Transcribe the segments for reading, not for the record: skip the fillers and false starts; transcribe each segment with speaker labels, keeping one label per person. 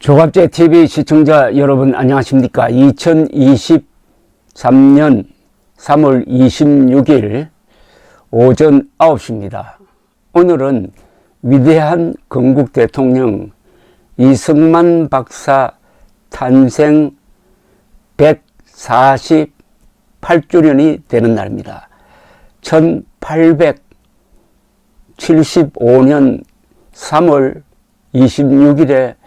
Speaker 1: 조갑제 TV 시청자 여러분 안녕하십니까? 2023년 3월 26일 오전 9시입니다. 오늘은 위대한 건국 대통령 이승만 박사 탄생 148주년이 되는 날입니다. 1875년 3월 26일에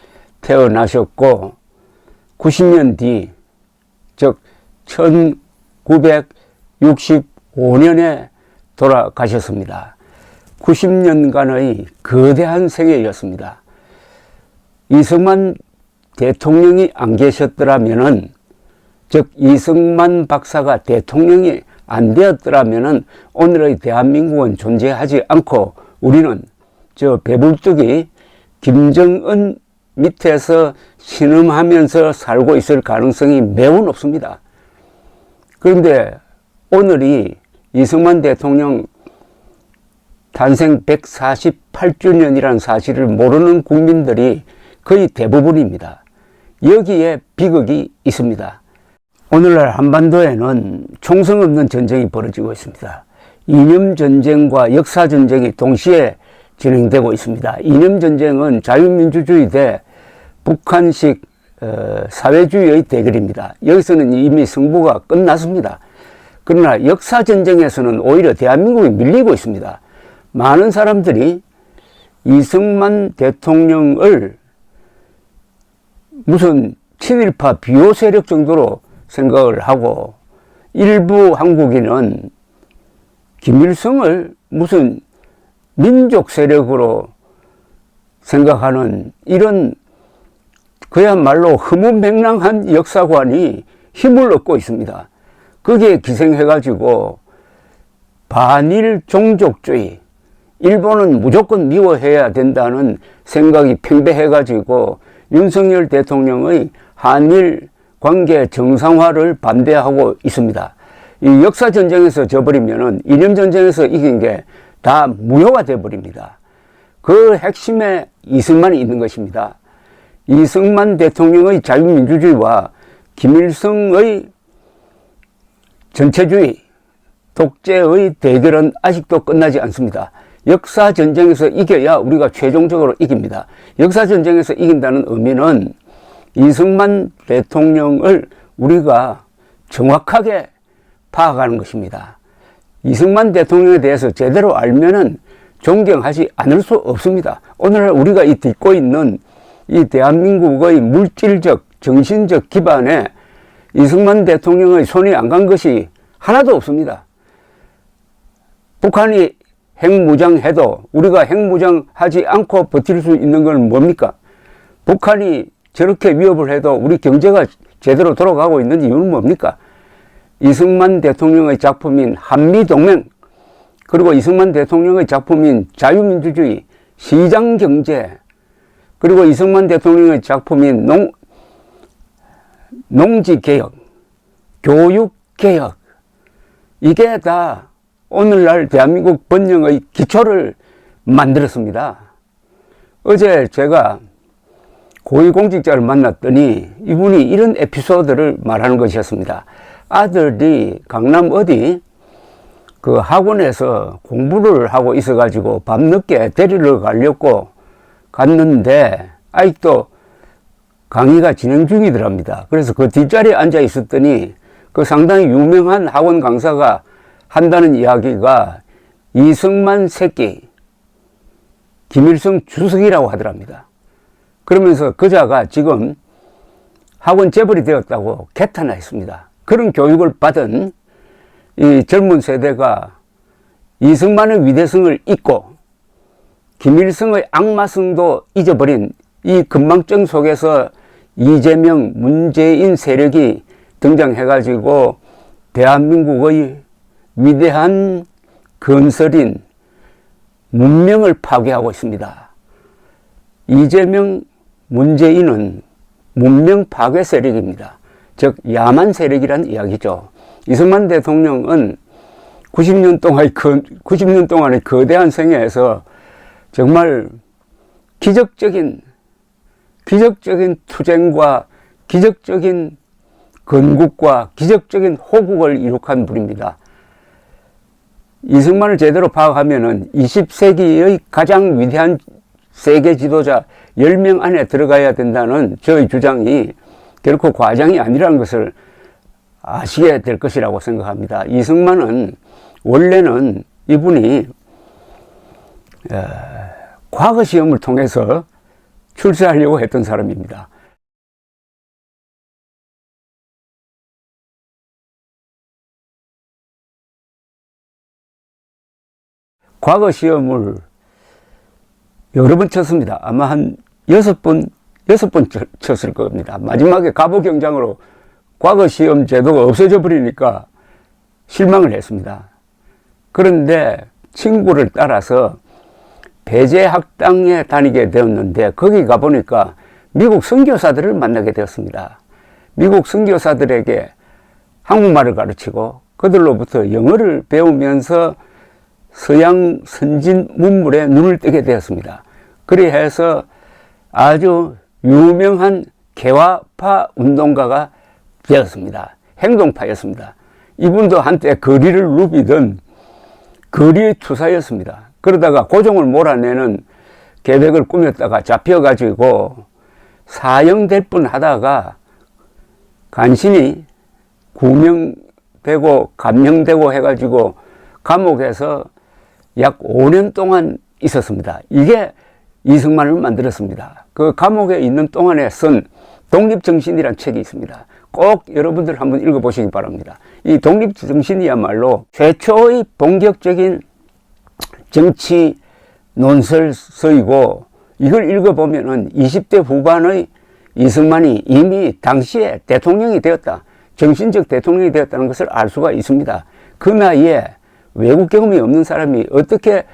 Speaker 1: 태어나셨고 90년 뒤, 즉 1965년에 돌아가셨습니다. 90년간의 거대한 생애였습니다. 이승만 대통령이 안 계셨더라면은, 즉 이승만 박사가 대통령이 안 되었더라면은 오늘의 대한민국은 존재하지 않고 우리는 저 배불뚝이 김정은 밑에서 신음하면서 살고 있을 가능성이 매우 높습니다. 그런데 오늘이 이승만 대통령 탄생 148주년이라는 사실을 모르는 국민들이 거의 대부분입니다. 여기에 비극이 있습니다. 오늘날 한반도에는 총성 없는 전쟁이 벌어지고 있습니다. 이념전쟁과 역사전쟁이 동시에 진행되고 있습니다. 이념전쟁은 자유민주주의 대 북한식 사회주의의 대결입니다. 여기서는 이미 승부가 끝났습니다. 그러나 역사전쟁에서는 오히려 대한민국이 밀리고 있습니다. 많은 사람들이 이승만 대통령을 무슨 친일파 비호 세력 정도로 생각을 하고, 일부 한국인은 김일성을 무슨 민족 세력으로 생각하는 이런 그야말로 허무맹랑한 역사관이 힘을 얻고 있습니다. 거기에 기생해가지고 반일 종족주의, 일본은 무조건 미워해야 된다는 생각이 팽배해가지고 윤석열 대통령의 한일 관계 정상화를 반대하고 있습니다. 이 역사전쟁에서 져버리면은 이념전쟁에서 이긴 게 다 무효가 되어버립니다. 그 핵심에 이승만이 있는 것입니다. 이승만 대통령의 자유민주주의와 김일성의 전체주의, 독재의 대결은 아직도 끝나지 않습니다. 역사전쟁에서 이겨야 우리가 최종적으로 이깁니다. 역사전쟁에서 이긴다는 의미는 이승만 대통령을 우리가 정확하게 파악하는 것입니다. 이승만 대통령에 대해서 제대로 알면은 존경하지 않을 수 없습니다. 오늘날 우리가 딛고 있는 이 대한민국의 물질적, 정신적 기반에 이승만 대통령의 손이 안 간 것이 하나도 없습니다. 북한이 핵무장해도 우리가 핵무장하지 않고 버틸 수 있는 건 뭡니까? 북한이 저렇게 위협을 해도 우리 경제가 제대로 돌아가고 있는 이유는 뭡니까? 이승만 대통령의 작품인 한미동맹, 그리고 이승만 대통령의 작품인 자유민주주의, 시장경제, 그리고 이승만 대통령의 작품인 농지개혁, 교육개혁, 이게 다 오늘날 대한민국 번영의 기초를 만들었습니다. 어제 제가 고위공직자를 만났더니 이분이 이런 에피소드를 말하는 것이었습니다. 아들이 강남 어디 그 학원에서 공부를 하고 있어가지고 밤늦게 데리러 가려고 갔는데 아직도 강의가 진행 중이더랍니다. 그래서 그 뒷자리에 앉아 있었더니 그 상당히 유명한 학원 강사가 한다는 이야기가 이승만 새끼, 김일성 주석이라고 하더랍니다. 그러면서 그자가 지금 학원 재벌이 되었다고 개탄했습니다. 그런 교육을 받은 이 젊은 세대가 이승만의 위대성을 잊고 김일성의 악마성도 잊어버린 이 건망증 속에서 이재명, 문재인 세력이 등장해가지고 대한민국의 위대한 건설인 문명을 파괴하고 있습니다. 이재명, 문재인은 문명 파괴 세력입니다. 즉 야만 세력이란 이야기죠. 이승만 대통령은 90년 동안의 거대한 생애에서 정말 기적적인 기적적인 투쟁과 기적적인 건국과 기적적인 호국을 이룩한 분입니다. 이승만을 제대로 파악하면은 20세기의 가장 위대한 세계 지도자 10명 안에 들어가야 된다는 저의 주장이 결코 과장이 아니라는 것을 아시게 될 것이라고 생각합니다. 이승만은 원래는 이분이 과거 시험을 통해서 출세하려고 했던 사람입니다. 과거 시험을 여러 번 쳤습니다. 아마 한 6번 쳤을 겁니다. 마지막에 갑오경장으로 과거 시험 제도가 없어져 버리니까 실망을 했습니다. 그런데 친구를 따라서 배제학당에 다니게 되었는데 거기 가보니까 미국 선교사들을 만나게 되었습니다. 미국 선교사들에게 한국말을 가르치고 그들로부터 영어를 배우면서 서양 선진 문물에 눈을 뜨게 되었습니다. 그리해서 아주 유명한 개화파 운동가가 되었습니다. 행동파였습니다. 이분도 한때 거리를 누비던 거리 투사였습니다. 그러다가 고종을 몰아내는 계획을 꾸몄다가 잡혀가지고 사형될 뻔 하다가 간신히 구명되고 감형되고 해가지고 감옥에서 약 5년 동안 있었습니다. 이게 이승만을 만들었습니다. 그 감옥에 있는 동안에 쓴 독립정신이라는 책이 있습니다. 꼭 여러분들 한번 읽어보시기 바랍니다. 이 독립정신이야말로 최초의 본격적인 정치 논설서이고 이걸 읽어보면은 20대 후반의 이승만이 이미 당시에 대통령이 되었다. 정신적 대통령이 되었다는 것을 알 수가 있습니다. 그 나이에 외국 경험이 없는 사람이 어떻게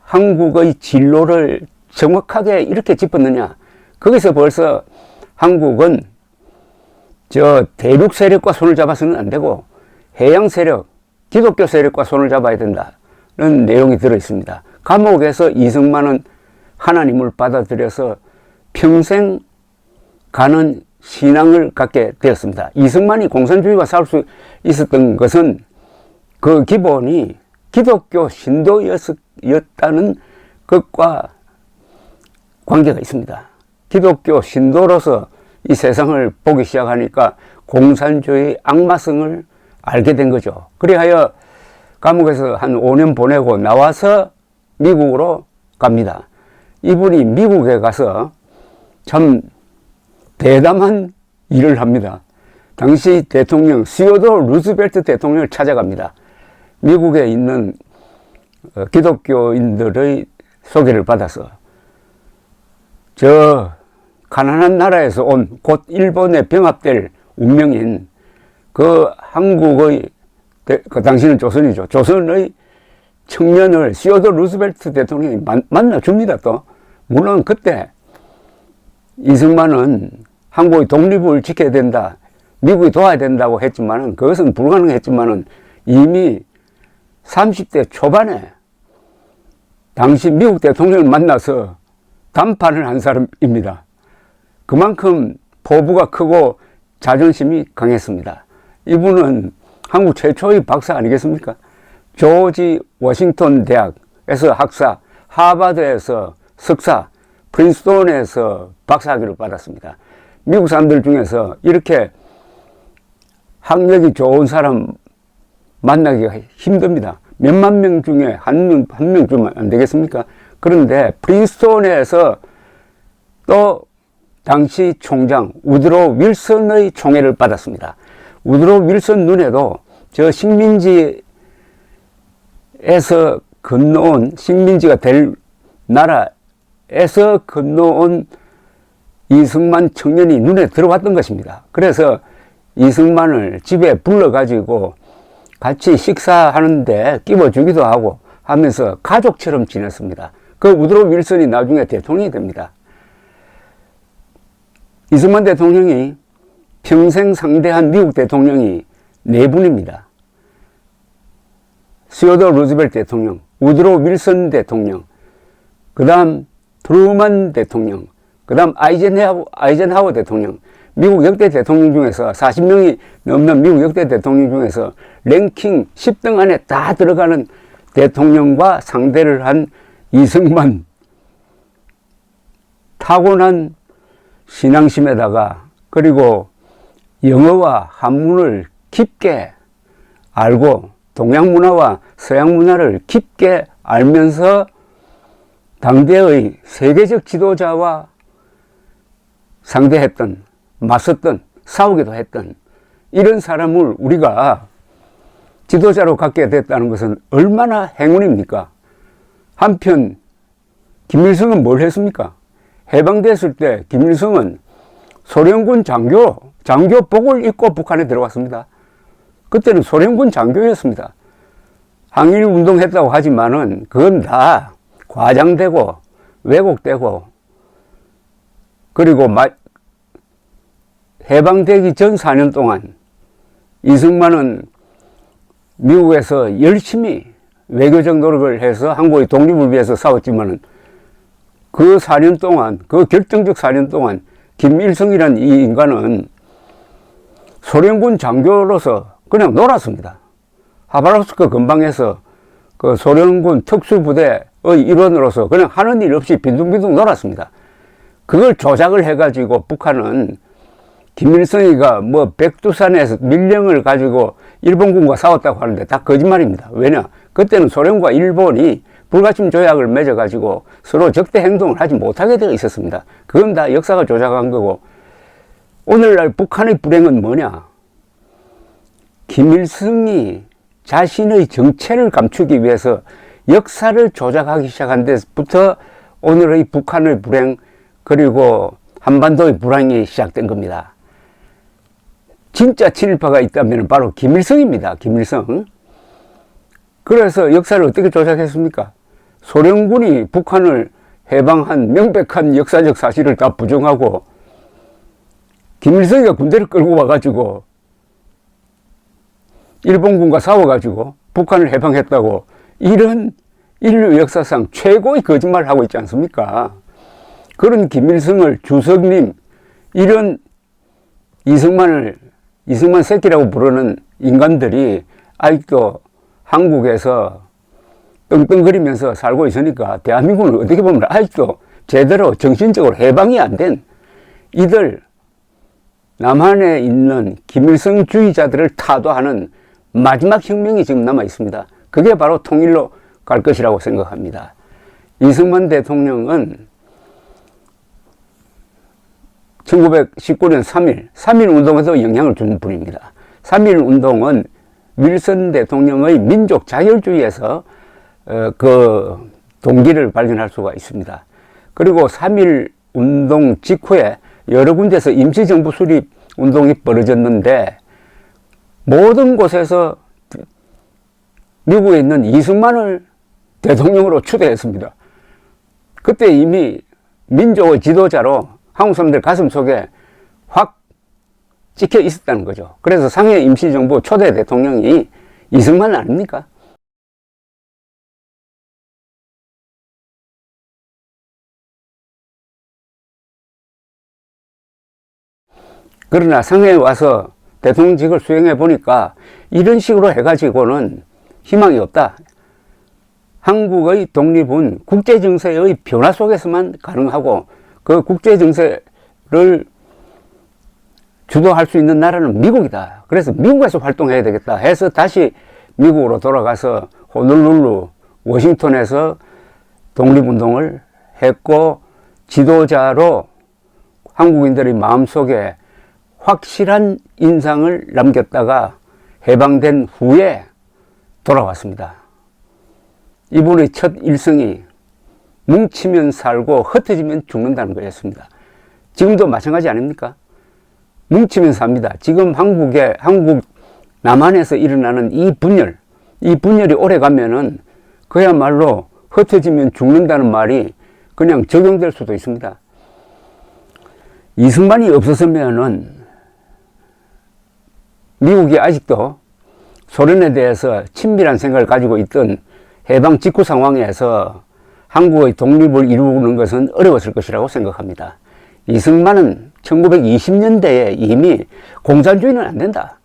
Speaker 1: 한국의 진로를 정확하게 이렇게 짚었느냐. 거기서 벌써 한국은 저 대륙 세력과 손을 잡아서는 안 되고 해양 세력, 기독교 세력과 손을 잡아야 된다는 내용이 들어있습니다. 감옥에서 이승만은 하나님을 받아들여서 평생 가는 신앙을 갖게 되었습니다. 이승만이 공산주의와 싸울 수 있었던 것은 그 기본이 기독교 신도였다는 것과 관계가 있습니다. 기독교 신도로서 이 세상을 보기 시작하니까 공산주의 악마성을 알게 된 거죠. 그리하여 감옥에서 한 5년 보내고 나와서 미국으로 갑니다. 이분이 미국에 가서 참 대담한 일을 합니다. 당시 대통령 시어도어 루즈벨트 대통령을 찾아갑니다. 미국에 있는 기독교인들의 소개를 받아서 저 가난한 나라에서 온 곧 일본에 병합될 운명인 그 한국의 그 당시는 조선이죠. 조선의 청년을 시어도어 루즈벨트 대통령이 만나줍니다. 또 물론 그때 이승만은 한국의 독립을 지켜야 된다, 미국이 도와야 된다고 했지만은 그것은 불가능했지만은 이미 30대 초반에 당시 미국 대통령을 만나서 담판을 한 사람입니다. 그만큼 포부가 크고 자존심이 강했습니다. 이분은 한국 최초의 박사 아니겠습니까? 조지 워싱턴 대학에서 학사, 하버드에서 석사, 프린스톤에서 박사학위를 받았습니다. 미국 사람들 중에서 이렇게 학력이 좋은 사람 만나기가 힘듭니다. 몇만 명 중에 한 명 주면 안 되겠습니까? 그런데 프린스톤에서 또 당시 총장 우드로 윌슨의 총애를 받았습니다. 우드로 윌슨 눈에도 저 식민지에서 건너온, 식민지가 될 나라에서 건너온 이승만 청년이 눈에 들어왔던 것입니다. 그래서 이승만을 집에 불러가지고 같이 식사하는데 끼워주기도 하고 하면서 가족처럼 지냈습니다. 그 우드로 윌슨이 나중에 대통령이 됩니다. 이승만 대통령이 평생 상대한 미국 대통령이 4분입니다. 시어도어 루즈벨트 대통령, 우드로 윌슨 대통령, 그 다음 트루먼 대통령, 그 그 다음 아이젠하워 대통령, 미국 역대 대통령 중에서 40명이 넘는 미국 역대 대통령 중에서 랭킹 10등 안에 다 들어가는 대통령과 상대를 한 이승만. 타고난 신앙심에다가 그리고 영어와 한문을 깊게 알고 동양 문화와 서양 문화를 깊게 알면서 당대의 세계적 지도자와 상대했던, 맞섰던, 싸우기도 했던 이런 사람을 우리가 지도자로 갖게 됐다는 것은 얼마나 행운입니까? 한편 김일성은 뭘 했습니까? 해방됐을 때 김일성은 소련군 장교복을 입고 북한에 들어갔습니다. 그때는 소련군 장교였습니다. 항일 운동했다고 하지만은 그건 다 과장되고 왜곡되고, 그리고 해방되기 전 4년 동안 이승만은 미국에서 열심히 외교적 노력을 해서 한국의 독립을 위해서 싸웠지만은 그 4년 동안, 그 결정적 4년 동안 김일성이라는 이 인간은 소련군 장교로서 그냥 놀았습니다. 하바롭스크 근방에서 그 소련군 특수부대의 일원으로서 그냥 하는 일 없이 빈둥빈둥 놀았습니다. 그걸 조작을 해가지고 북한은 김일성이가 뭐 백두산에서 밀령을 가지고 일본군과 싸웠다고 하는데 다 거짓말입니다. 왜냐? 그때는 소련과 일본이 불가침 조약을 맺어가지고 서로 적대 행동을 하지 못하게 되어 있었습니다. 그건 다 역사가 조작한 거고, 오늘날 북한의 불행은 뭐냐? 김일성이 자신의 정체를 감추기 위해서 역사를 조작하기 시작한 데부터 오늘의 북한의 불행, 그리고 한반도의 불황이 시작된 겁니다. 진짜 친일파가 있다면 바로 김일성입니다. 김일성. 그래서 역사를 어떻게 조작했습니까? 소련군이 북한을 해방한 명백한 역사적 사실을 다 부정하고 김일성이가 군대를 끌고 와가지고 일본군과 싸워가지고 북한을 해방했다고, 이런 인류 역사상 최고의 거짓말을 하고 있지 않습니까? 그런 김일성을 주석님, 이런 이승만 새끼라고 부르는 인간들이 아직도 한국에서 떵떵거리면서 살고 있으니까 대한민국은 어떻게 보면 아직도 제대로 정신적으로 해방이 안 된 이들, 남한에 있는 김일성주의자들을 타도하는 마지막 혁명이 지금 남아 있습니다. 그게 바로 통일로 갈 것이라고 생각합니다. 이승만 대통령은 1919년 3.1 운동에도 영향을 준 분입니다. 3.1 운동은 윌슨 대통령의 민족 자결주의에서 그 동기를 발견할 수가 있습니다. 그리고 3.1 운동 직후에 여러 군데서 임시정부 수립 운동이 벌어졌는데 모든 곳에서 미국에 있는 이승만을 대통령으로 추대했습니다. 그때 이미 민족의 지도자로 한국 사람들 가슴 속에 확 찍혀 있었다는 거죠. 그래서 상해 임시정부 초대 대통령이 이승만 아닙니까? 그러나 상해에 와서 대통령직을 수행해 보니까 이런 식으로 해가지고는 희망이 없다. 한국의 독립은 국제정세의 변화 속에서만 가능하고 그 국제정세를 주도할 수 있는 나라는 미국이다. 그래서 미국에서 활동해야 되겠다 해서 다시 미국으로 돌아가서 호놀룰루, 워싱턴에서 독립운동을 했고, 지도자로 한국인들의 마음속에 확실한 인상을 남겼다가 해방된 후에 돌아왔습니다. 이분의 첫 일성이 뭉치면 살고 흩어지면 죽는다는 거였습니다. 지금도 마찬가지 아닙니까? 뭉치면 삽니다. 지금 한국 남한에서 일어나는 이 분열이 오래 가면은 그야말로 흩어지면 죽는다는 말이 그냥 적용될 수도 있습니다. 이승만이 없었으면은 미국이 아직도 소련에 대해서 친밀한 생각을 가지고 있던 해방 직후 상황에서 한국의 독립을 이루는 것은 어려웠을 것이라고 생각합니다. 이승만은 1920년대에 이미 공산주의는 안 된다.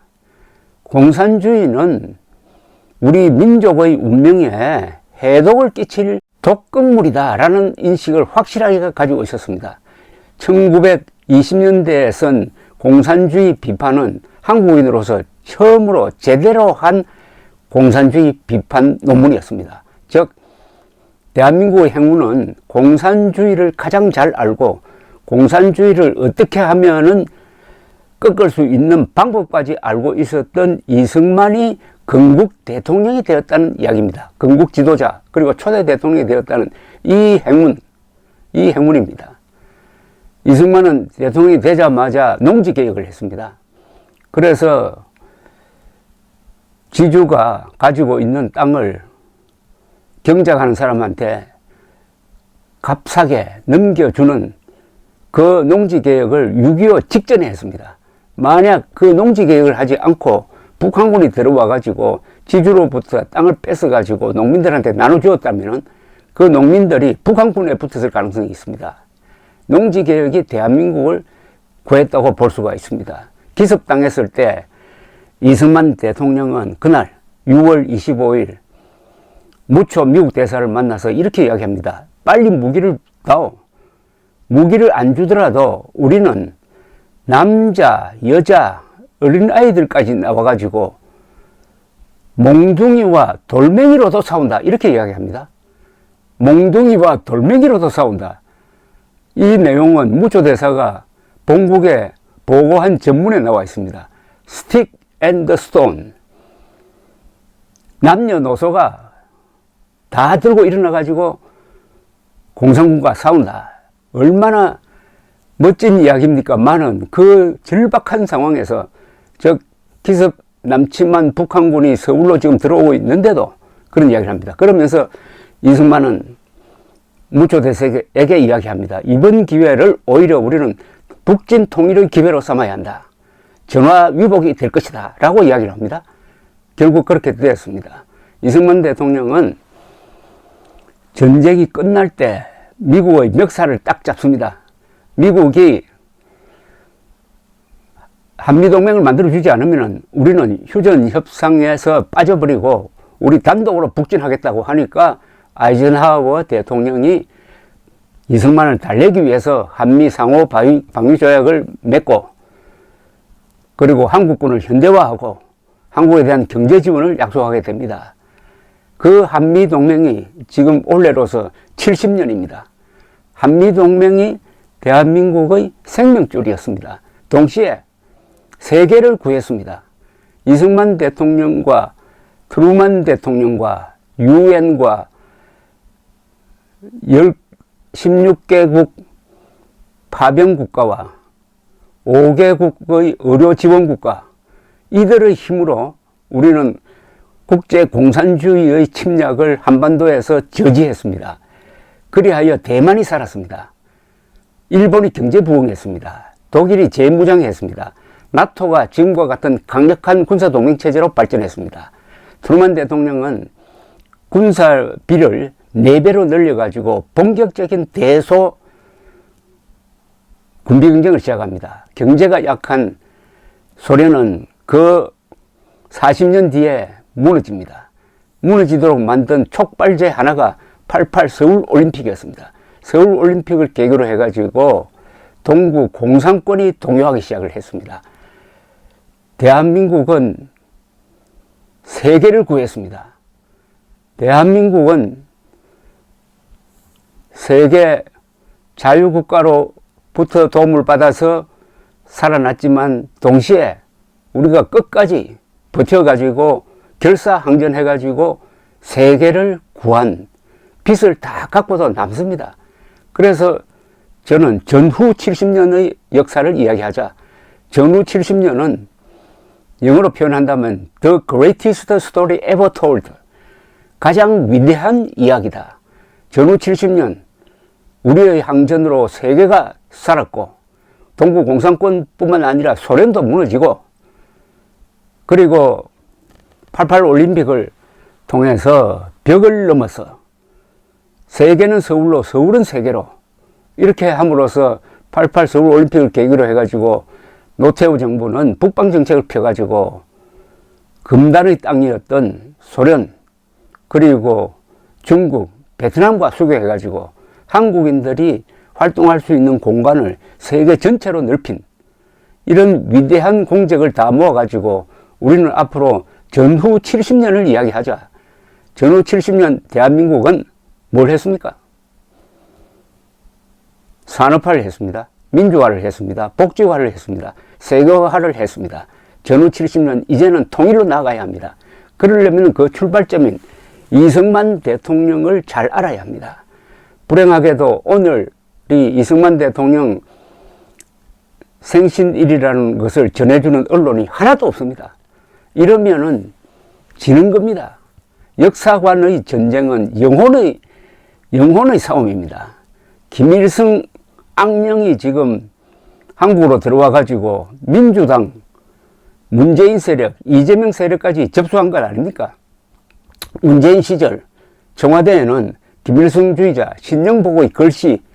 Speaker 1: 공산주의는 우리 민족의 운명에 해독을 끼칠 독극물이다라는 인식을 확실하게 가지고 있었습니다. 1920년대에 쓴 공산주의 비판은 한국인으로서 처음으로 제대로 한 공산주의 비판 논문이었습니다. 즉, 대한민국의 행운은 공산주의를 가장 잘 알고 공산주의를 어떻게 하면은 꺾을 수 있는 방법까지 알고 있었던 이승만이 건국 대통령이 되었다는 이야기입니다. 건국 지도자 그리고 초대 대통령이 되었다는 이 행운입니다. 이승만은 대통령이 되자마자 농지개혁을 했습니다. 그래서 지주가 가지고 있는 땅을 경작하는 사람한테 값싸게 넘겨주는 그 농지개혁을 6.25 직전에 했습니다. 만약 그 농지개혁을 하지 않고 북한군이 들어와가지고 지주로부터 땅을 뺏어가지고 농민들한테 나눠주었다면 그 농민들이 북한군에 붙었을 가능성이 있습니다. 농지개혁이 대한민국을 구했다고 볼 수가 있습니다. 기습당했을 때 이승만 대통령은 그날 6월 25일 무초 미국 대사를 만나서 이렇게 이야기합니다. 빨리 무기를 다오. 무기를 안 주더라도 우리는 남자, 여자, 어린아이들까지 나와가지고 몽둥이와 돌멩이로도 싸운다. 이렇게 이야기합니다. 몽둥이와 돌멩이로도 싸운다. 이 내용은 무초 대사가 본국에 보고한 전문에 나와 있습니다. Stick and Stone. 남녀노소가 다 들고 일어나가지고 공산군과 싸운다. 얼마나 멋진 이야기입니까? 많은 그 절박한 상황에서 즉 기습 남침한 북한군이 서울로 지금 들어오고 있는데도 그런 이야기를 합니다. 그러면서 이승만은 무초 대사에게 이야기합니다. 이번 기회를 오히려 우리는 북진 통일의 기회로 삼아야 한다. 전화위복이 될 것이다 라고 이야기를 합니다. 결국 그렇게 되었습니다. 이승만 대통령은 전쟁이 끝날 때 미국의 멱살을 딱 잡습니다. 미국이 한미동맹을 만들어주지 않으면 우리는 휴전협상에서 빠져버리고 우리 단독으로 북진하겠다고 하니까 아이젠하워 대통령이 이승만을 달래기 위해서 한미 상호 방위조약을 맺고 그리고 한국군을 현대화하고 한국에 대한 경제 지원을 약속하게 됩니다. 그 한미동맹이 지금 올해로서 70년입니다. 한미동맹이 대한민국의 생명줄이었습니다. 동시에 세계를 구했습니다. 이승만 대통령과 트루만 대통령과 유엔과 16개국 파병국가와 5개국의 의료지원국가 이들의 힘으로 우리는 국제공산주의의 침략을 한반도에서 저지했습니다. 그리하여 대만이 살았습니다. 일본이 경제부흥했습니다. 독일이 재무장했습니다. 나토가 지금과 같은 강력한 군사동맹체제로 발전했습니다. 트루만 대통령은 군사비를 4배로 늘려가지고 본격적인 대소 군비경쟁을 시작합니다. 경제가 약한 소련은 그 40년 뒤에 무너집니다. 무너지도록 만든 촉발제 하나가 88 서울올림픽이었습니다. 서울올림픽을 계기로 해가지고 동구 공산권이 동요하기 시작을 했습니다. 대한민국은 세계를 구했습니다. 대한민국은 세계 자유국가로부터 도움을 받아서 살아났지만 동시에 우리가 끝까지 버텨가지고 결사항전해가지고 세계를 구한 빚을 다 갖고도 남습니다. 그래서 저는 전후 70년의 역사를 이야기하자. 전후 70년은 영어로 표현한다면 The greatest story ever told. 가장 위대한 이야기다. 전후 70년 우리의 항전으로 세계가 살았고 동구 공산권뿐만 아니라 소련도 무너지고 그리고 88 올림픽을 통해서 벽을 넘어서 세계는 서울로 서울은 세계로 이렇게 함으로써 88 서울올림픽을 계기로 해가지고 노태우 정부는 북방정책을 펴가지고 금단의 땅이었던 소련, 그리고 중국, 베트남과 수교해가지고 한국인들이 활동할 수 있는 공간을 세계 전체로 넓힌 이런 위대한 공적을 다 모아가지고 우리는 앞으로 전후 70년을 이야기하자. 전후 70년 대한민국은 뭘 했습니까? 산업화를 했습니다. 민주화를 했습니다. 복지화를 했습니다. 세계화를 했습니다. 전후 70년 이제는 통일로 나가야 합니다. 그러려면 그 출발점인 이승만 대통령을 잘 알아야 합니다. 불행하게도 오늘이 이승만 대통령 생신일이라는 것을 전해주는 언론이 하나도 없습니다. 이러면은 지는 겁니다. 역사관의 전쟁은 영혼의 싸움입니다. 김일성 악령이 지금 한국으로 들어와 가지고 민주당, 문재인 세력, 이재명 세력까지 접수한 것 아닙니까? 문재인 시절 청와대에는 김일성주의자 신영복의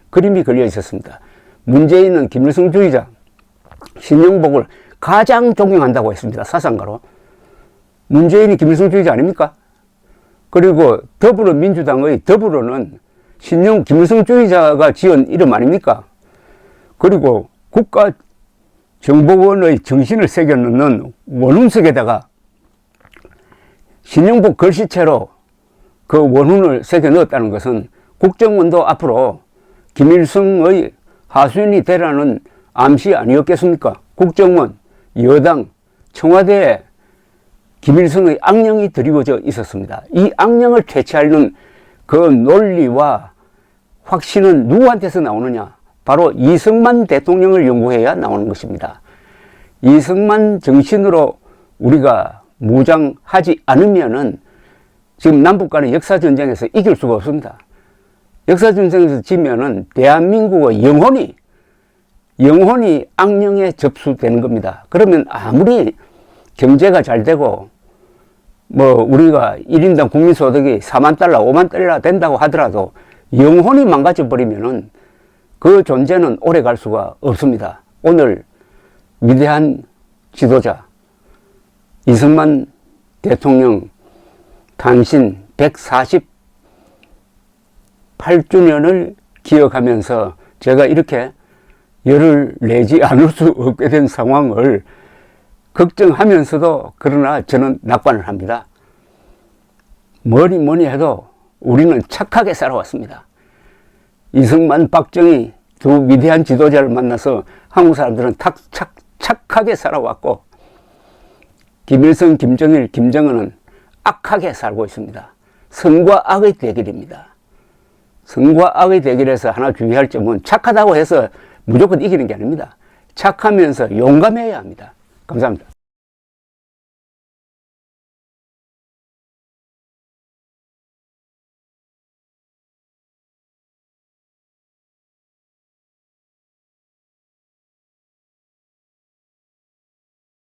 Speaker 1: 그림이 걸려 있었습니다. 문재인은 김일성주의자 신영복을 가장 존경한다고 했습니다. 사상가로. 문재인이 김일성주의자 아닙니까? 그리고 더불어민주당의 더불어는 김일성주의자가 지은 이름 아닙니까? 그리고 국가정보원의 정신을 새겨넣는 원훈석에다가 신영복 글씨체로 그 원훈을 새겨 넣었다는 것은 국정원도 앞으로 김일성의 하수인이 되라는 암시 아니었겠습니까? 국정원, 여당, 청와대에 김일성의 악령이 드리워져 있었습니다. 이 악령을 퇴치하려는 그 논리와 확신은 누구한테서 나오느냐? 바로 이승만 대통령을 연구해야 나오는 것입니다. 이승만 정신으로 우리가 무장하지 않으면은 지금 남북 간의 역사전쟁에서 이길 수가 없습니다. 역사전쟁에서 지면은 대한민국의 영혼이 악령에 접수되는 겁니다. 그러면 아무리 경제가 잘 되고 우리가 1인당 국민소득이 4만 달러, 5만 달러 된다고 하더라도 영혼이 망가져 버리면은 그 존재는 오래 갈 수가 없습니다. 오늘 위대한 지도자 이승만 대통령 탄신 148주년을 기억하면서 제가 이렇게 열을 내지 않을 수 없게 된 상황을 걱정하면서도 그러나 저는 낙관을 합니다. 뭐니 해도 우리는 착하게 살아왔습니다. 이승만, 박정희 두 위대한 지도자를 만나서 한국 사람들은 착하게 살아왔고 김일성, 김정일, 김정은은 악하게 살고 있습니다. 선과 악의 대결입니다. 선과 악의 대결에서 하나 주의할 점은 착하다고 해서 무조건 이기는 게 아닙니다. 착하면서 용감해야 합니다. 감사합니다.